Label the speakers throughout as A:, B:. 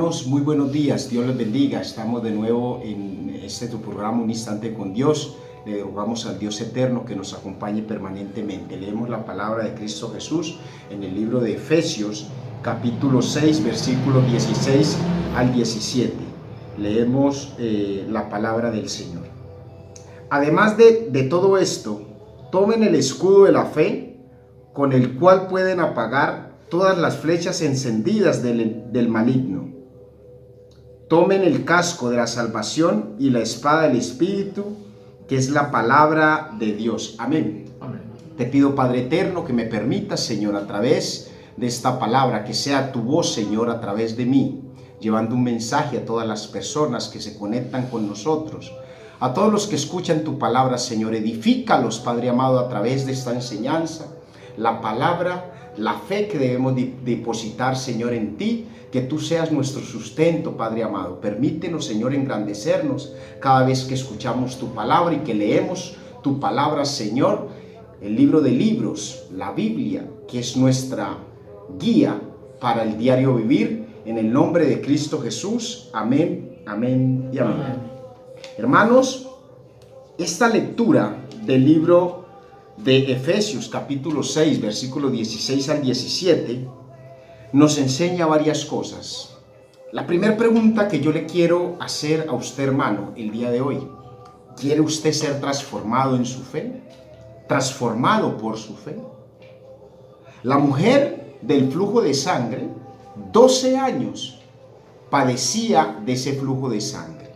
A: Hermanos, muy buenos días, Dios les bendiga. Estamos de nuevo en tu programa Un Instante con Dios. Le rogamos al Dios eterno que nos acompañe permanentemente. Leemos la palabra de Cristo Jesús en el libro de Efesios, capítulo 6, versículos 16 al 17. Leemos la palabra del Señor. Además de todo esto, tomen el escudo de la fe, con el cual pueden apagar todas las flechas encendidas del maligno. Tomen el casco de la salvación y la espada del Espíritu, que es la palabra de Dios. Amén. Amén. Te pido, Padre eterno, que me permitas, Señor, a través de esta palabra, que sea tu voz, Señor, a través de mí, llevando un mensaje a todas las personas que se conectan con nosotros, a todos los que escuchan tu palabra, Señor. Edifícalos, Padre amado, a través de esta enseñanza, la palabra, la fe que debemos depositar, Señor, en ti, que tú seas nuestro sustento, Padre amado. Permítenos, Señor, engrandecernos cada vez que escuchamos tu palabra y que leemos tu palabra, Señor, el libro de libros, la Biblia, que es nuestra guía para el diario vivir, en el nombre de Cristo Jesús. Amén, amén y amén. Amén. Hermanos, esta lectura del libro de Efesios capítulo 6, versículos 16 al 17, nos enseña varias cosas. La primera pregunta que yo le quiero hacer a usted, hermano, el día de hoy: ¿quiere usted ser transformado en su fe? ¿Transformado por su fe? La mujer del flujo de sangre, 12 años padecía de ese flujo de sangre.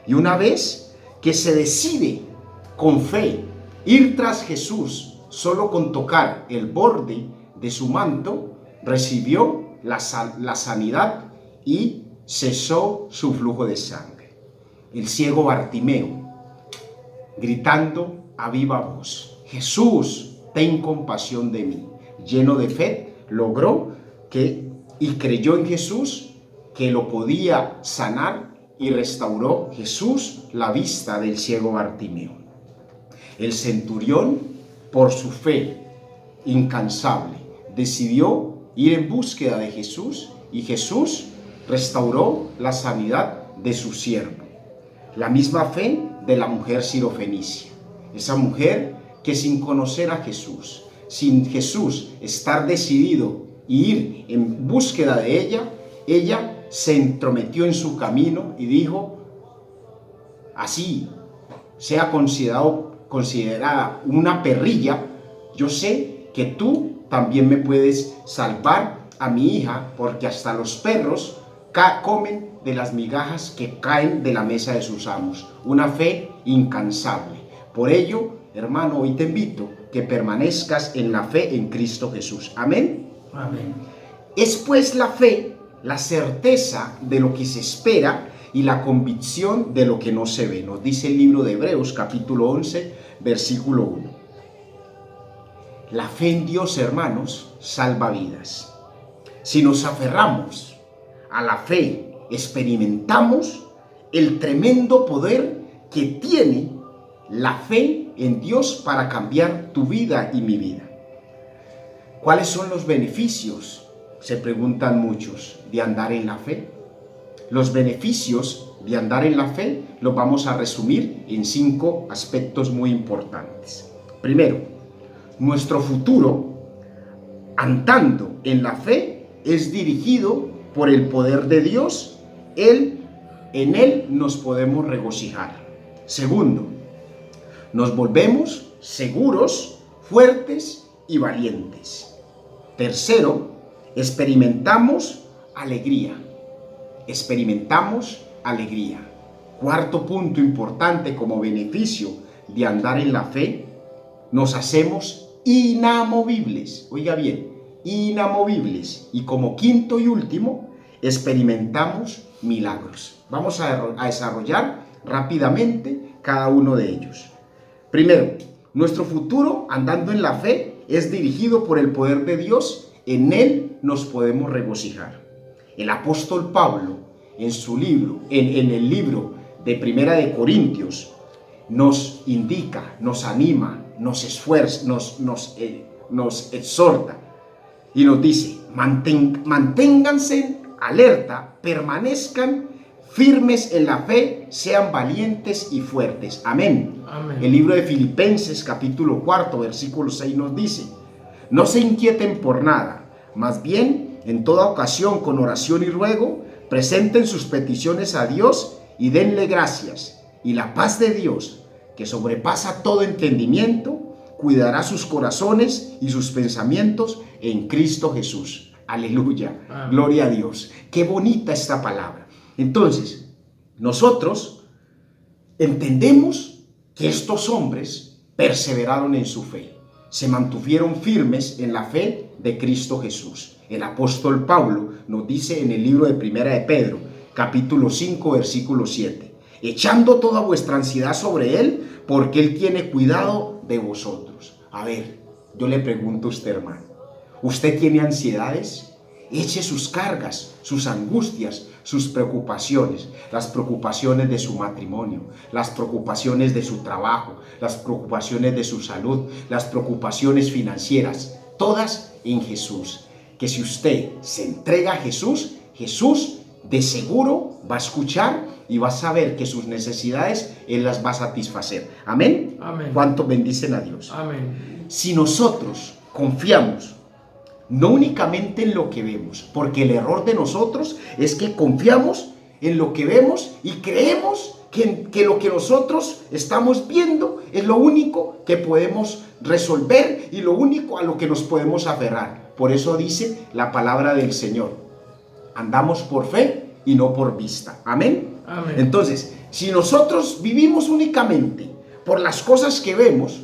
A: Y una vez que se decide con fe ir tras Jesús, solo con tocar el borde de su manto, recibió la sanidad y cesó su flujo de sangre. El ciego Bartimeo, gritando a viva voz: Jesús, ten compasión de mí. Lleno de fe, logró y creyó en Jesús, que lo podía sanar, y restauró Jesús la vista del ciego Bartimeo. El centurión, por su fe incansable, decidió ir en búsqueda de Jesús, y Jesús restauró la sanidad de su siervo. La misma fe de la mujer sirofenicia, esa mujer que sin conocer a Jesús, sin Jesús estar decidido y ir en búsqueda de ella se entrometió en su camino y dijo: así sea considerada una perrilla, yo sé que tú también me puedes salvar a mi hija, porque hasta los perros comen de las migajas que caen de la mesa de sus amos. Una fe incansable. Por ello, hermano, hoy te invito que permanezcas en la fe en Cristo Jesús. Amén. Amén. Es pues la fe la certeza de lo que se espera y la convicción de lo que no se ve. Nos dice el libro de Hebreos capítulo 11, versículo 1. La fe en Dios, hermanos, salva vidas. Si nos aferramos a la fe, experimentamos el tremendo poder que tiene la fe en Dios para cambiar tu vida y mi vida. ¿Cuáles son los beneficios? Se preguntan muchos, de andar en la fe. Los beneficios de andar en la fe los vamos a resumir en 5 aspectos muy importantes. Primero, nuestro futuro, andando en la fe, es dirigido por el poder de Dios. En Él nos podemos regocijar. Segundo, nos volvemos seguros, fuertes y valientes. Tercero, experimentamos alegría. Experimentamos alegría. Cuarto punto importante como beneficio de andar en la fe: nos hacemos inamovibles. Oiga bien, inamovibles. Y como quinto y último, experimentamos milagros. Vamos a desarrollar rápidamente cada uno de ellos. Primero, nuestro futuro andando en la fe es dirigido por el poder de Dios. En Él nos podemos regocijar. El apóstol Pablo, en su libro, en el libro de Primera de Corintios, nos indica, nos anima, nos esfuerza, nos exhorta y nos dice: manténganse alerta, permanezcan firmes en la fe, sean valientes y fuertes. Amén.
B: Amén.
A: El libro de Filipenses capítulo 4 versículo 6 nos dice: no se inquieten por nada, más bien en toda ocasión con oración y ruego presenten sus peticiones a Dios y denle gracias, y la paz de Dios, que sobrepasa todo entendimiento, cuidará sus corazones y sus pensamientos en Cristo Jesús. Aleluya.
B: Amén.
A: Gloria a Dios. Qué bonita esta palabra. Entonces, nosotros entendemos que estos hombres perseveraron en su fe, se mantuvieron firmes en la fe de Cristo Jesús. El apóstol Pablo nos dice en el libro de Primera de Pedro, capítulo 5, versículo 7, echando toda vuestra ansiedad sobre Él, porque Él tiene cuidado de vosotros. A ver, yo le pregunto a usted, hermano, ¿usted tiene ansiedades? Eche sus cargas, sus angustias, sus preocupaciones, las preocupaciones de su matrimonio, las preocupaciones de su trabajo, las preocupaciones de su salud, las preocupaciones financieras, todas en Jesús. Que si usted se entrega a Jesús, Jesús de seguro va a escuchar y va a saber que sus necesidades Él las va a satisfacer. Amén.
B: Amén.
A: ¿Cuántos bendicen a Dios?
B: Amén.
A: Si nosotros confiamos no únicamente en lo que vemos, porque el error de nosotros es que confiamos en lo que vemos y creemos que lo que nosotros estamos viendo es lo único que podemos resolver y lo único a lo que nos podemos aferrar. Por eso dice la palabra del Señor: andamos por fe y no por vista. Amén.
B: Amén.
A: Entonces, si nosotros vivimos únicamente por las cosas que vemos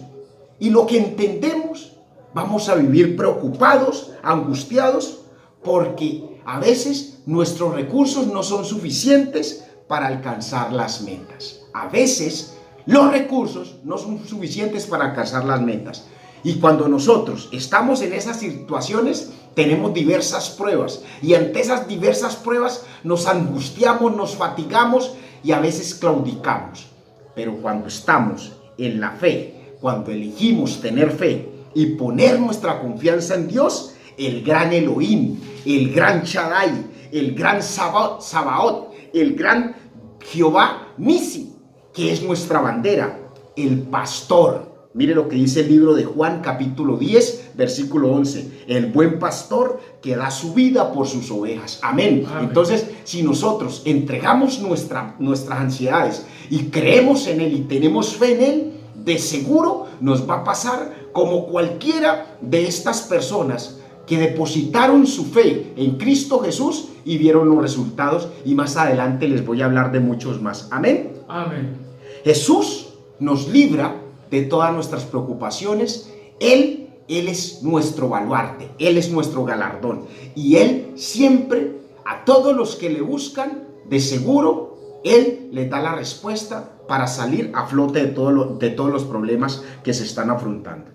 A: y lo que entendemos, vamos a vivir preocupados, angustiados, porque a veces nuestros recursos no son suficientes para alcanzar las metas. A veces los recursos no son suficientes para alcanzar las metas. Y cuando nosotros estamos en esas situaciones, tenemos diversas pruebas. Y ante esas diversas pruebas nos angustiamos, nos fatigamos y a veces claudicamos. Pero cuando estamos en la fe, cuando elegimos tener fe y poner nuestra confianza en Dios, el gran Elohim, el gran Shaddai, el gran Sabaoth, el gran Jehová Nisi, que es nuestra bandera, el pastor. Mire lo que dice el libro de Juan capítulo 10 versículo 11, el buen pastor que da su vida por sus ovejas. Amén.
B: Amén.
A: Entonces, si nosotros entregamos nuestras ansiedades y creemos en Él y tenemos fe en Él, de seguro nos va a pasar como cualquiera de estas personas que depositaron su fe en Cristo Jesús y vieron los resultados, y más adelante les voy a hablar de muchos más. Amén.
B: Amén.
A: Jesús nos libra de todas nuestras preocupaciones. Él es nuestro baluarte, Él es nuestro galardón, y Él siempre, a todos los que le buscan, de seguro Él les da la respuesta para salir a flote de todos los problemas que se están afrontando.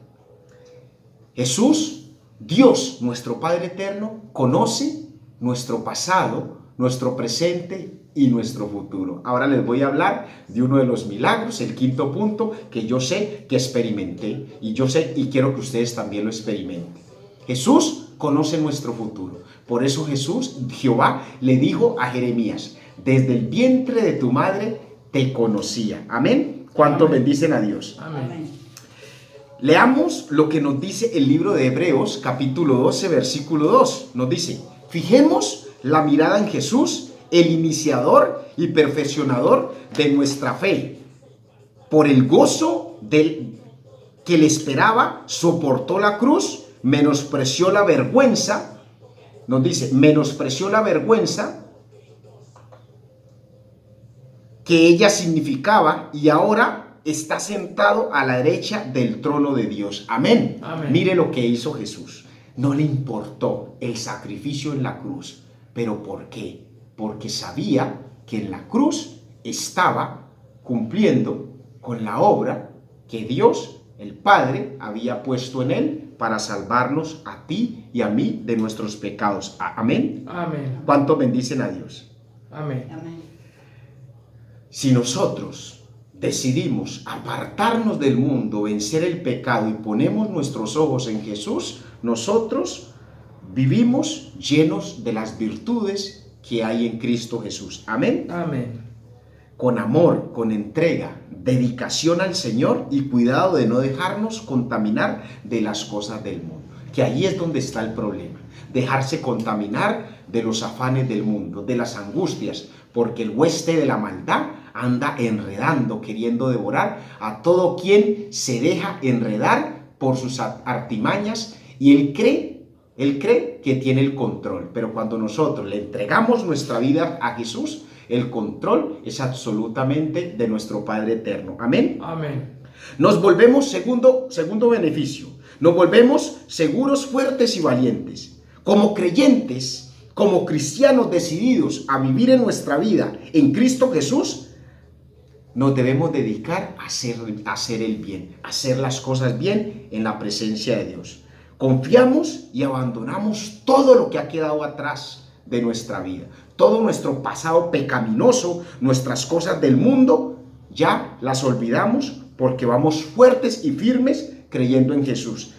A: Jesús, Dios, nuestro Padre eterno, conoce nuestro pasado, nuestro presente y nuestro futuro. Ahora les voy a hablar de uno de los milagros, el quinto punto, que yo sé que experimenté, y yo sé y quiero que ustedes también lo experimenten. Jesús conoce nuestro futuro. Por eso Jehová le dijo a Jeremías: desde el vientre de tu madre te conocía. Amén. ¿Cuántos bendicen a Dios?
B: Amén.
A: Leamos lo que nos dice el libro de Hebreos, capítulo 12, versículo 2. Nos dice: fijemos la mirada en Jesús, el iniciador y perfeccionador de nuestra fe. Por el gozo que le esperaba, soportó la cruz, menospreció la vergüenza. Nos dice, menospreció la vergüenza que ella significaba, y ahora está sentado a la derecha del trono de Dios. Amén.
B: Amén.
A: Mire lo que hizo Jesús. No le importó el sacrificio en la cruz. ¿Pero por qué? Porque sabía que en la cruz estaba cumpliendo con la obra que Dios, el Padre, había puesto en Él para salvarnos a ti y a mí de nuestros pecados. Amén.
B: Amén.
A: ¿Cuántos bendicen a Dios?
B: Amén.
C: Amén.
A: Si nosotros decidimos apartarnos del mundo, vencer el pecado y ponemos nuestros ojos en Jesús, nosotros vivimos llenos de las virtudes que hay en Cristo Jesús. Amén.
B: Amén.
A: Con amor, con entrega, dedicación al Señor y cuidado de no dejarnos contaminar de las cosas del mundo. Que ahí es donde está el problema. Dejarse contaminar de los afanes del mundo, de las angustias, porque el hueste de la maldad anda enredando, queriendo devorar a todo quien se deja enredar por sus artimañas, y él cree que tiene el control. Pero cuando nosotros le entregamos nuestra vida a Jesús, el control es absolutamente de nuestro Padre eterno. Amén.
B: Amén.
A: Nos volvemos, segundo beneficio, nos volvemos seguros, fuertes y valientes. Como creyentes, como cristianos decididos a vivir en nuestra vida en Cristo Jesús, nos debemos dedicar a hacer el bien, a hacer las cosas bien en la presencia de Dios. Confiamos y abandonamos todo lo que ha quedado atrás de nuestra vida. Todo nuestro pasado pecaminoso, nuestras cosas del mundo, ya las olvidamos porque vamos fuertes y firmes creyendo en Jesús.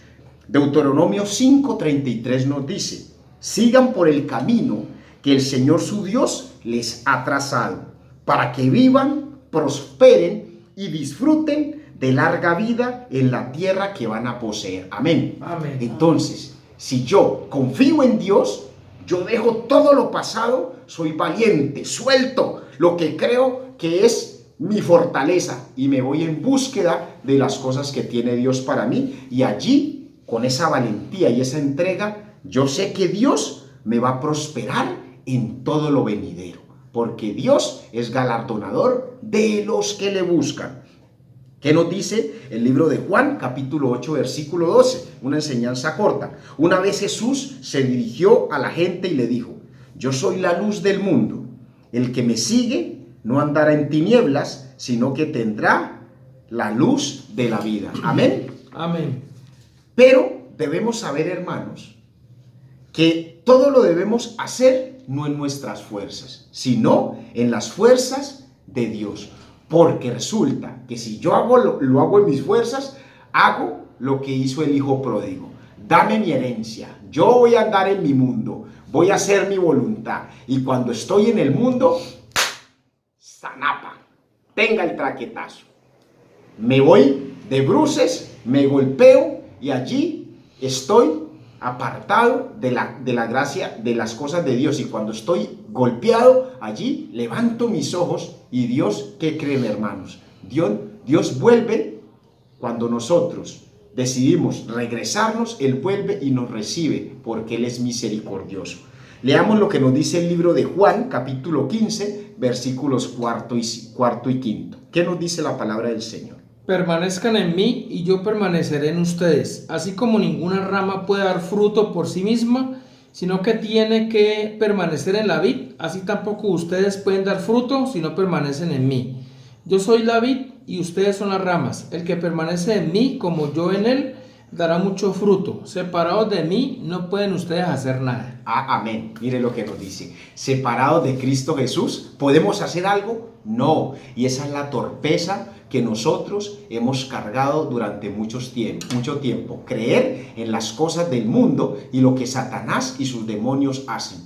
A: Deuteronomio 5:33 nos dice: sigan por el camino que el Señor su Dios les ha trazado, para que vivan, prosperen y disfruten de larga vida en la tierra que van a poseer. Amén.
B: Amén.
A: Entonces, si yo confío en Dios, yo dejo todo lo pasado, soy valiente, suelto lo que creo que es mi fortaleza y me voy en búsqueda de las cosas que tiene Dios para mí, y allí, con esa valentía y esa entrega, yo sé que Dios me va a prosperar en todo lo venidero, porque Dios es galardonador de los que le buscan. ¿Qué nos dice el libro de Juan, capítulo 8, versículo 12? Una enseñanza corta. Una vez Jesús se dirigió a la gente y le dijo: yo soy la luz del mundo. El que me sigue no andará en tinieblas, sino que tendrá la luz de la vida. Amén.
B: Amén.
A: Pero debemos saber, hermanos, que todo lo debemos hacer no en nuestras fuerzas, sino en las fuerzas de Dios. Porque resulta que si yo lo hago en mis fuerzas, hago lo que hizo el hijo pródigo. Dame mi herencia, yo voy a andar en mi mundo, voy a hacer mi voluntad. Y cuando estoy en el mundo, zanapa, tenga el traquetazo. Me voy de bruces, me golpeo y allí estoy apartado de la gracia, de las cosas de Dios. Y cuando estoy golpeado, allí levanto mis ojos y Dios, ¿qué creen, hermanos? Dios vuelve cuando nosotros decidimos regresarnos. Él vuelve y nos recibe porque Él es misericordioso. Leamos lo que nos dice el libro de Juan, capítulo 15, versículos cuarto y quinto. ¿Qué nos dice la palabra del Señor?
B: Permanezcan en mí y yo permaneceré en ustedes. Así como ninguna rama puede dar fruto por sí misma, sino que tiene que permanecer en la vid, así tampoco ustedes pueden dar fruto si no permanecen en mí. Yo soy la vid y ustedes son las ramas. El que permanece en mí, como yo en él, dará mucho fruto. Separados de mí, no pueden ustedes hacer nada.
A: Amén. Mire lo que nos dice. Separados de Cristo Jesús, ¿podemos hacer algo? No. Y esa es la torpeza que nosotros hemos cargado durante mucho tiempo. Creer en las cosas del mundo y lo que Satanás y sus demonios hacen.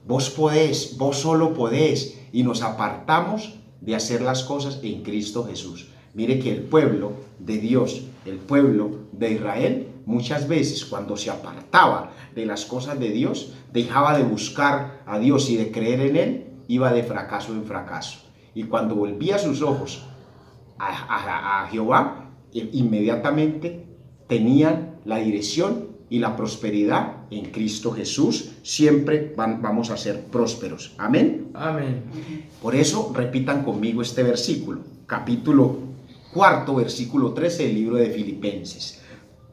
A: Vos podés, vos solo podés, y nos apartamos de hacer las cosas en Cristo Jesús. Mire que el pueblo de Dios, el pueblo de Israel, muchas veces cuando se apartaba de las cosas de Dios, dejaba de buscar a Dios y de creer en Él, iba de fracaso en fracaso. Y cuando volvía sus ojos a Jehová, inmediatamente tenían la dirección y la prosperidad en Cristo Jesús. Siempre vamos a ser prósperos. Amén.
B: Amén.
A: Por eso repitan conmigo este versículo, capítulo 4, versículo 13 del libro de Filipenses.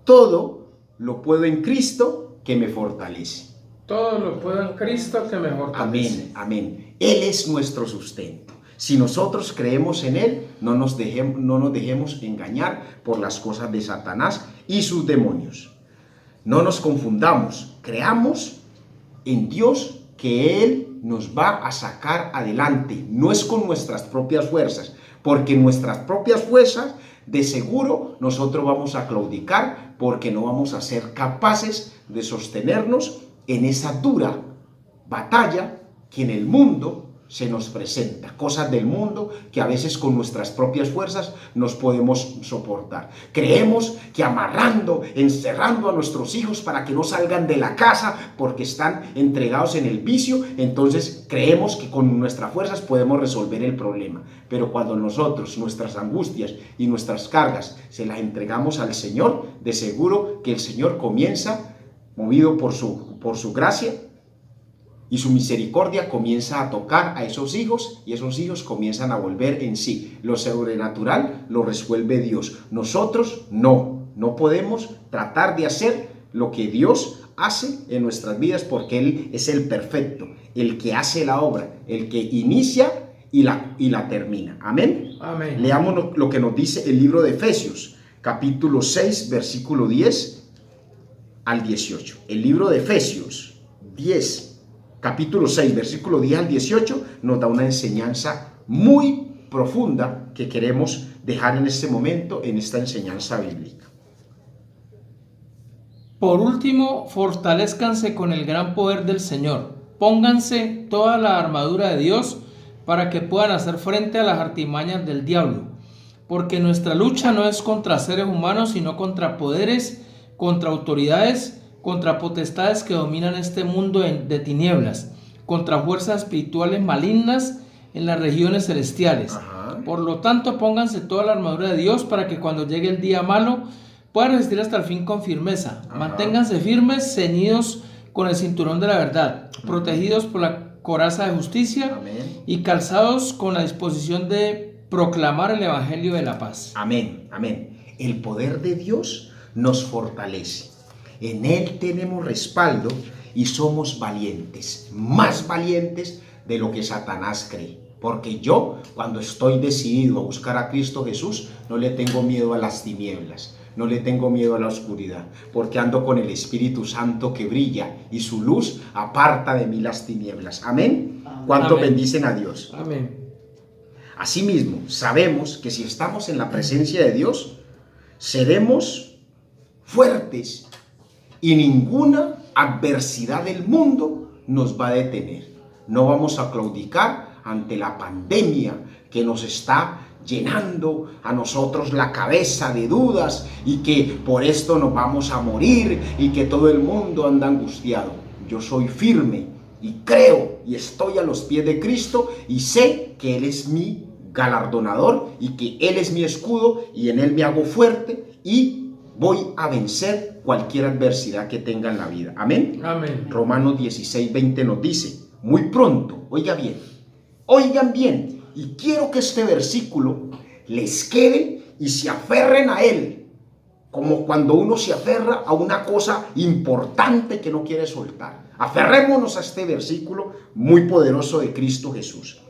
A: Todo lo puedo en Cristo que me fortalece.
B: Todo lo puedo en Cristo que me fortalece.
A: Amén, amén. Él es nuestro sustento. Si nosotros creemos en Él, no nos dejemos engañar por las cosas de Satanás y sus demonios. No nos confundamos, creamos en Dios que Él nos va a sacar adelante. No es con nuestras propias fuerzas, porque nuestras propias fuerzas, de seguro, nosotros vamos a claudicar, porque no vamos a ser capaces de sostenernos en esa dura batalla que en el mundo se nos presenta, cosas del mundo que a veces con nuestras propias fuerzas nos podemos soportar. Creemos que amarrando, encerrando a nuestros hijos para que no salgan de la casa porque están entregados en el vicio, entonces creemos que con nuestras fuerzas podemos resolver el problema. Pero cuando nosotros, nuestras angustias y nuestras cargas se las entregamos al Señor, de seguro que el Señor comienza, movido por su gracia, y su misericordia comienza a tocar a esos hijos y esos hijos comienzan a volver en sí. Lo sobrenatural lo resuelve Dios. Nosotros no podemos tratar de hacer lo que Dios hace en nuestras vidas porque Él es el perfecto, el que hace la obra, el que inicia y la termina. Amén.
B: Amén.
A: Leamos lo que nos dice el libro de Efesios, capítulo 6, versículo 10 al 18. El libro de Efesios 10. Capítulo 6, versículo 10 al 18, nos da una enseñanza muy profunda que queremos dejar en este momento, en esta enseñanza bíblica.
B: Por último, fortalézcanse con el gran poder del Señor. Pónganse toda la armadura de Dios para que puedan hacer frente a las artimañas del diablo. Porque nuestra lucha no es contra seres humanos, sino contra poderes, contra autoridades, contra potestades que dominan este mundo de tinieblas, contra fuerzas espirituales malignas en las regiones celestiales.
A: Ajá.
B: Por lo tanto, pónganse toda la armadura de Dios para que cuando llegue el día malo puedan resistir hasta el fin con firmeza.
A: Ajá.
B: Manténganse firmes, ceñidos con el cinturón de la verdad, protegidos por la coraza de justicia.
A: Amén.
B: Y calzados con la disposición de proclamar el evangelio de la paz.
A: Amén, amén. El poder de Dios nos fortalece. En Él tenemos respaldo y somos valientes, más valientes de lo que Satanás cree. Porque yo, cuando estoy decidido a buscar a Cristo Jesús, no le tengo miedo a las tinieblas, no le tengo miedo a la oscuridad, porque ando con el Espíritu Santo que brilla y su luz aparta de mí las tinieblas. Amén. ¿Cuánto bendicen a Dios?
B: Amén.
A: Asimismo, sabemos que si estamos en la presencia de Dios, seremos fuertes y ninguna adversidad del mundo nos va a detener. No vamos a claudicar ante la pandemia que nos está llenando a nosotros la cabeza de dudas y que por esto nos vamos a morir y que todo el mundo anda angustiado. Yo soy firme y creo y estoy a los pies de Cristo y sé que Él es mi galardonador y que Él es mi escudo y en Él me hago fuerte y voy a vencer cualquier adversidad que tenga en la vida. Amén.
B: Amén.
A: Romanos 16, 20 nos dice, muy pronto, oigan bien, y quiero que este versículo les quede y se aferren a él, como cuando uno se aferra a una cosa importante que no quiere soltar. Aferrémonos a este versículo muy poderoso de Cristo Jesús.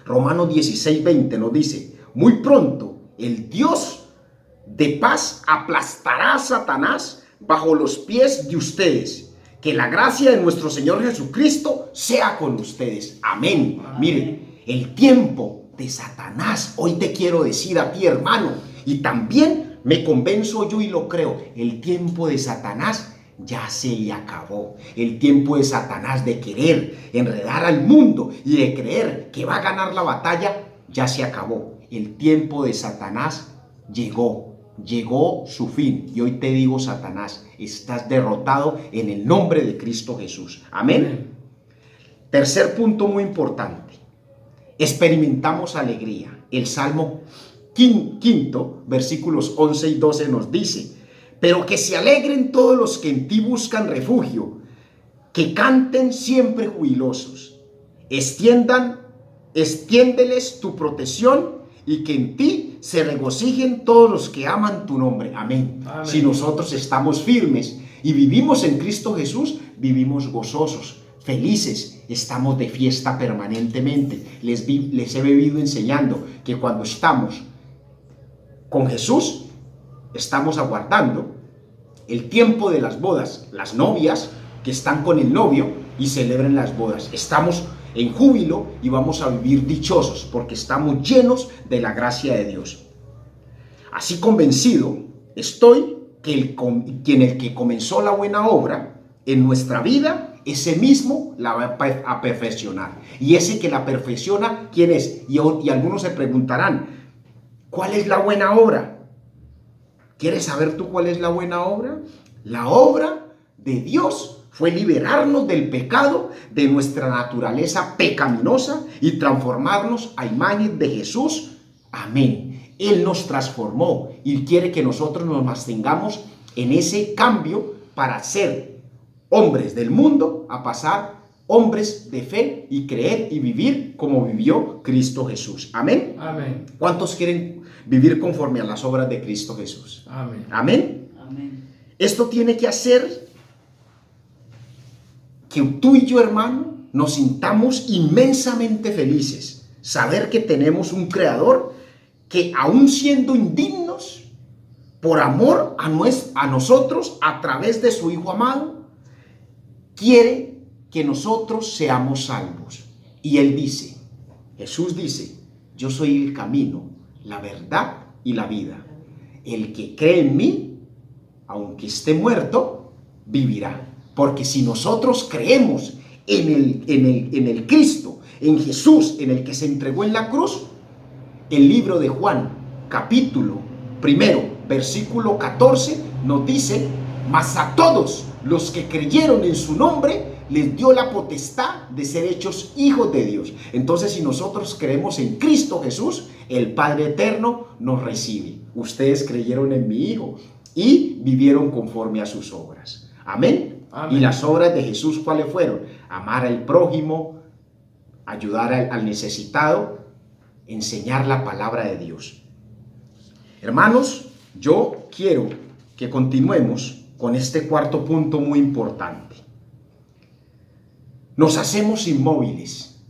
A: Romanos 16, 20 nos dice, muy pronto el Dios de paz aplastará a Satanás bajo los pies de ustedes. Que la gracia de nuestro Señor Jesucristo sea con ustedes. Amén. Amén. Miren, el tiempo de Satanás, hoy te quiero decir a ti, hermano, y también me convenzo yo y lo creo, el tiempo de Satanás ya se le acabó. El tiempo de Satanás de querer enredar al mundo y de creer que va a ganar la batalla ya se acabó. El tiempo de Satanás llegó su fin. Y hoy te digo, Satanás, estás derrotado en el nombre de Cristo Jesús. Amén. Tercer punto muy importante. Experimentamos alegría. El Salmo quinto, versículos 11 y 12 nos dice, pero que se alegren todos los que en ti buscan refugio, que canten siempre jubilosos. Extiéndeles tu protección y que en ti se regocijen todos los que aman tu nombre. Amén. Amén. Si nosotros estamos firmes y vivimos en Cristo Jesús, vivimos gozosos, felices, estamos de fiesta permanentemente. Les he vivido enseñando que cuando estamos con Jesús, estamos aguardando el tiempo de las bodas, las novias que están con el novio y celebran las bodas. Estamos en júbilo y vamos a vivir dichosos porque estamos llenos de la gracia de Dios. Así convencido estoy que el que comenzó la buena obra en nuestra vida, ese mismo la va a perfeccionar. Y ese que la perfecciona, ¿quién es? Y algunos se preguntarán, ¿cuál es la buena obra? ¿Quieres saber tú cuál es la buena obra? La obra de Dios fue liberarnos del pecado, de nuestra naturaleza pecaminosa y transformarnos a imagen de Jesús. Amén. Él nos transformó y quiere que nosotros nos mantengamos en ese cambio para ser hombres del mundo a pasar hombres de fe y creer y vivir como vivió Cristo Jesús. Amén.
B: Amén.
A: ¿Cuántos quieren vivir conforme a las obras de Cristo Jesús?
B: Amén.
A: Amén.
C: Amén.
A: Esto tiene que hacer que tú y yo, hermano, nos sintamos inmensamente felices. Saber que tenemos un Creador que, aun siendo indignos, por amor a nosotros, a través de su Hijo amado, quiere que nosotros seamos salvos. Y Él dice, Jesús dice, yo soy el camino, la verdad y la vida. El que cree en mí, aunque esté muerto, vivirá. Porque si nosotros creemos en el Cristo, en Jesús, en el que se entregó en la cruz, el libro de Juan, capítulo 1, versículo 14, nos dice, mas a todos los que creyeron en su nombre, les dio la potestad de ser hechos hijos de Dios. Entonces, si nosotros creemos en Cristo Jesús, el Padre Eterno nos recibe. Ustedes creyeron en mi Hijo y vivieron conforme a sus obras. Amén.
B: Amén.
A: Y las obras de Jesús, ¿cuáles fueron? Amar al prójimo, ayudar al necesitado, enseñar la palabra de Dios. Hermanos, yo quiero que continuemos con este cuarto punto muy importante. Nos hacemos inmóviles.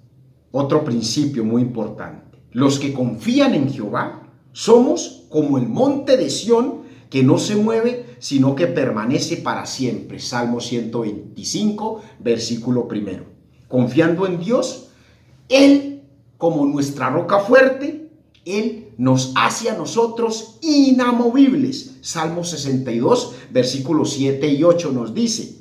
A: Otro principio muy importante. Los que confían en Jehová somos como el monte de Sión que no se mueve, sino que permanece para siempre. Salmo 125, versículo 1. Confiando en Dios, Él, como nuestra roca fuerte, Él nos hace a nosotros inamovibles. Salmo 62, versículos 7 y 8 nos dice,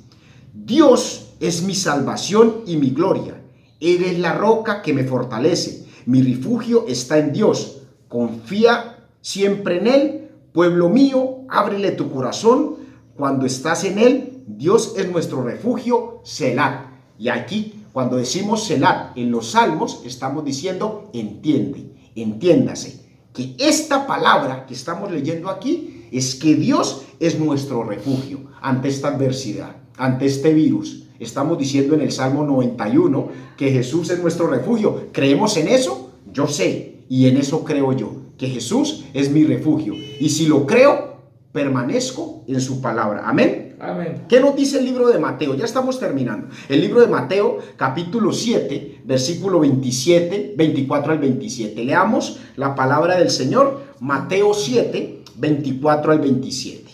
A: Dios es mi salvación y mi gloria. Él es la roca que me fortalece. Mi refugio está en Dios. Confía siempre en Él. Pueblo mío, ábrele tu corazón. Cuando estás en Él, Dios es nuestro refugio, Selah. Y aquí, cuando decimos Selah en los salmos, estamos diciendo entiende, entiéndase. Que esta palabra que estamos leyendo aquí es que Dios es nuestro refugio ante esta adversidad, ante este virus. Estamos diciendo en el Salmo 91 que Jesús es nuestro refugio. ¿Creemos en eso? Yo sé, y en eso creo yo, que Jesús es mi refugio. Y si lo creo, permanezco en su palabra. Amén.
B: Amén.
A: ¿Qué nos dice el libro de Mateo? Ya estamos terminando. El libro de Mateo, capítulo 7, versículo 24 al 27. Leamos la palabra del Señor. Mateo 7, 24 al 27.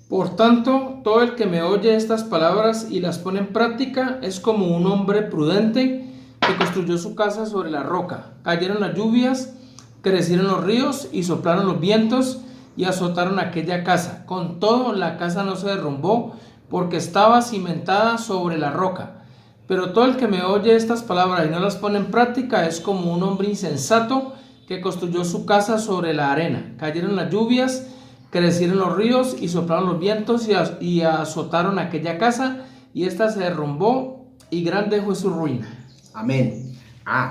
B: Por tanto, todo el que me oye estas palabras y las pone en práctica es como un hombre prudente que construyó su casa sobre la roca. Cayeron las lluvias, crecieron los ríos y soplaron los vientos y azotaron aquella casa. Con todo, la casa no se derrumbó porque estaba cimentada sobre la roca. Pero todo el que me oye estas palabras y no las pone en práctica es como un hombre insensato que construyó su casa sobre la arena. Cayeron las lluvias, crecieron los ríos y soplaron los vientos y azotaron aquella casa, y ésta se derrumbó, y grande fue su ruina.
A: Amén.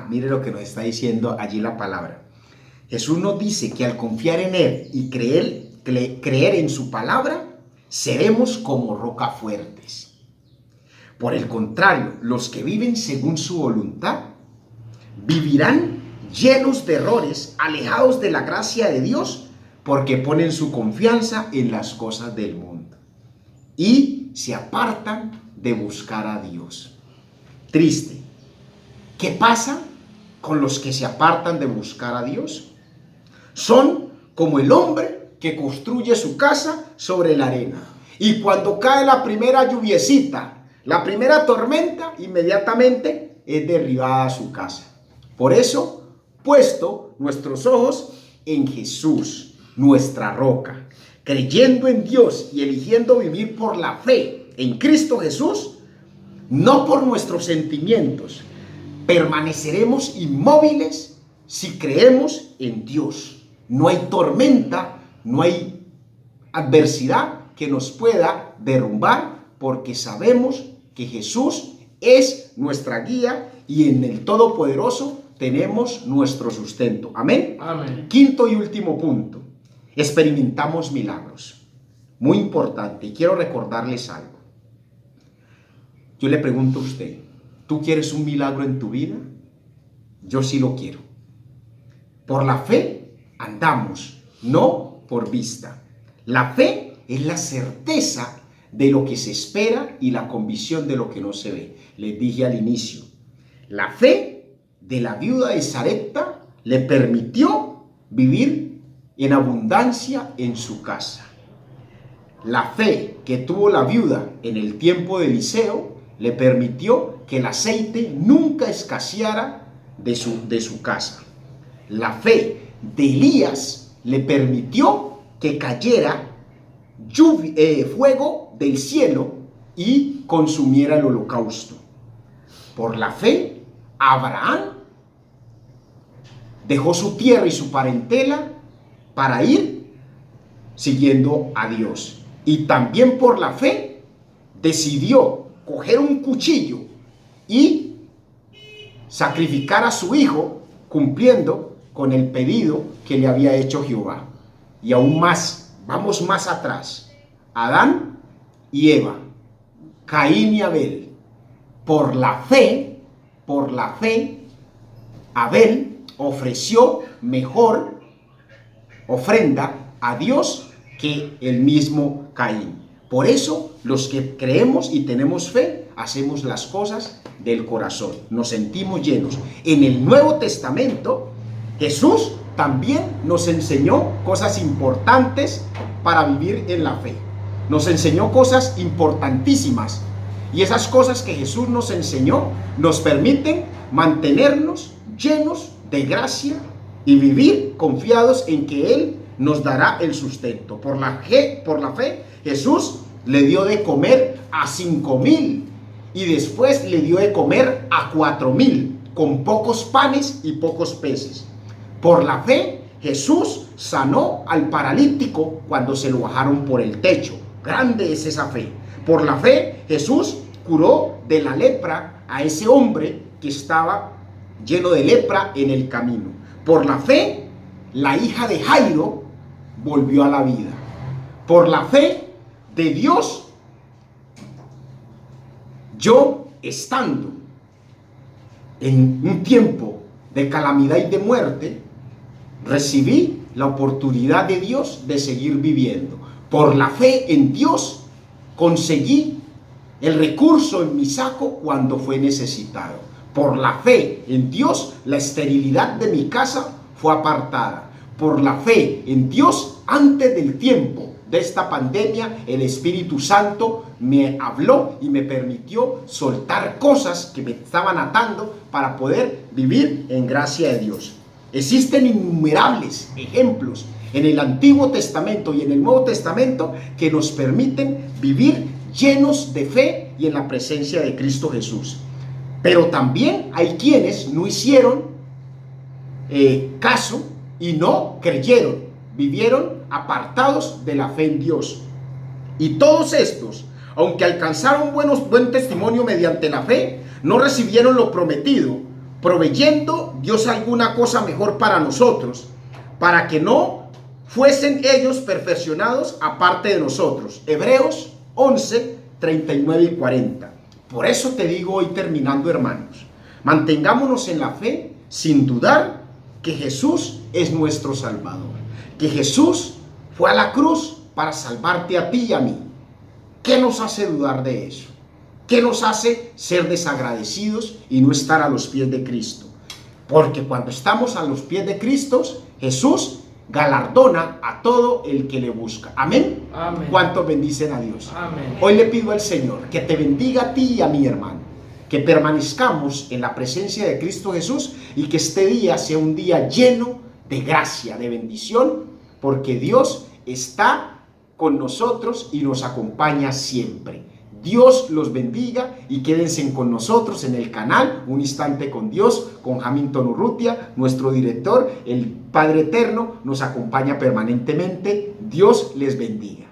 A: Mire lo que nos está diciendo allí la palabra. Jesús nos dice que al confiar en Él y creer en su palabra, seremos como roca fuertes. Por el contrario, los que viven según su voluntad, vivirán llenos de errores, alejados de la gracia de Dios, porque ponen su confianza en las cosas del mundo y se apartan de buscar a Dios. Triste. ¿Qué pasa con los que se apartan de buscar a Dios? Son como el hombre que construye su casa sobre la arena. Y cuando cae la primera lluviecita, la primera tormenta, inmediatamente es derribada su casa. Por eso, puesto nuestros ojos en Jesús, nuestra roca, creyendo en Dios y eligiendo vivir por la fe en Cristo Jesús, no por nuestros sentimientos. Permaneceremos inmóviles si creemos en Dios. No hay tormenta, no hay adversidad que nos pueda derrumbar, porque sabemos que Jesús es nuestra guía y en el Todopoderoso tenemos nuestro sustento. Amén.
B: Amén.
A: Quinto y último punto. Experimentamos milagros. Muy importante, y quiero recordarles algo. Yo le pregunto a usted, ¿tú quieres un milagro en tu vida? Yo sí lo quiero. Por la fe andamos, no por vista. La fe es la certeza de lo que se espera y la convicción de lo que no se ve. Les dije al inicio, la fe de la viuda de Sarepta le permitió vivir en abundancia en su casa. La fe que tuvo la viuda en el tiempo de Eliseo le permitió que el aceite nunca escaseara de su casa. La fe de Elías le permitió que cayera fuego del cielo y consumiera el holocausto. Por la fe, Abraham dejó su tierra y su parentela para ir siguiendo a Dios. Y también por la fe decidió coger un cuchillo y sacrificar a su hijo, cumpliendo con el pedido que le había hecho Jehová. Y aún más, vamos más atrás. Adán y Eva, Caín y Abel. Por la fe, Abel ofreció mejor ofrenda a Dios que el mismo Caín. Por eso, los que creemos y tenemos fe, hacemos las cosas del corazón. Nos sentimos llenos. En el Nuevo Testamento, Jesús también nos enseñó cosas importantes para vivir en la fe. Nos enseñó cosas importantísimas. Y esas cosas que Jesús nos enseñó nos permiten mantenernos llenos de gracia y vivir confiados en que Él nos dará el sustento. Por la fe, Jesús le dio de comer a 5,000 y después le dio de comer a 4,000 con pocos panes y pocos peces. Por la fe, Jesús sanó al paralítico cuando se lo bajaron por el techo. Grande es esa fe. Por la fe, Jesús curó de la lepra a ese hombre que estaba lleno de lepra en el camino. Por la fe, la hija de Jairo volvió a la vida. Por la fe de Dios, yo estando en un tiempo de calamidad y de muerte, recibí la oportunidad de Dios de seguir viviendo. Por la fe en Dios, conseguí el recurso en mi saco cuando fue necesitado. Por la fe en Dios, la esterilidad de mi casa fue apartada. Por la fe en Dios, antes del tiempo de esta pandemia, el Espíritu Santo me habló y me permitió soltar cosas que me estaban atando para poder vivir en gracia de Dios. Existen innumerables ejemplos en el Antiguo Testamento y en el Nuevo Testamento que nos permiten vivir llenos de fe y en la presencia de Cristo Jesús. Pero también hay quienes no hicieron caso y no creyeron, vivieron apartados de la fe en Dios. Y todos estos, aunque alcanzaron buen testimonio mediante la fe, no recibieron lo prometido, proveyendo Dios alguna cosa mejor para nosotros, para que no fuesen ellos perfeccionados aparte de nosotros. Hebreos 11, 39 y 40. Por eso te digo hoy terminando, hermanos, mantengámonos en la fe sin dudar que Jesús es nuestro Salvador, que Jesús fue a la cruz para salvarte a ti y a mí. ¿Qué nos hace dudar de eso? ¿Qué nos hace ser desagradecidos y no estar a los pies de Cristo? Porque cuando estamos a los pies de Cristo, Jesús galardona a todo el que le busca. Amén.
B: Amén.
A: ¿Cuántos bendicen a Dios?
B: Amén.
A: Hoy le pido al Señor que te bendiga a ti y a mi hermano, que permanezcamos en la presencia de Cristo Jesús y que este día sea un día lleno de gracia, de bendición, porque Dios está con nosotros y nos acompaña siempre. Dios los bendiga y quédense con nosotros en el canal Un Instante con Dios, con Hamilton Urrutia, nuestro director. El Padre Eterno nos acompaña permanentemente. Dios les bendiga.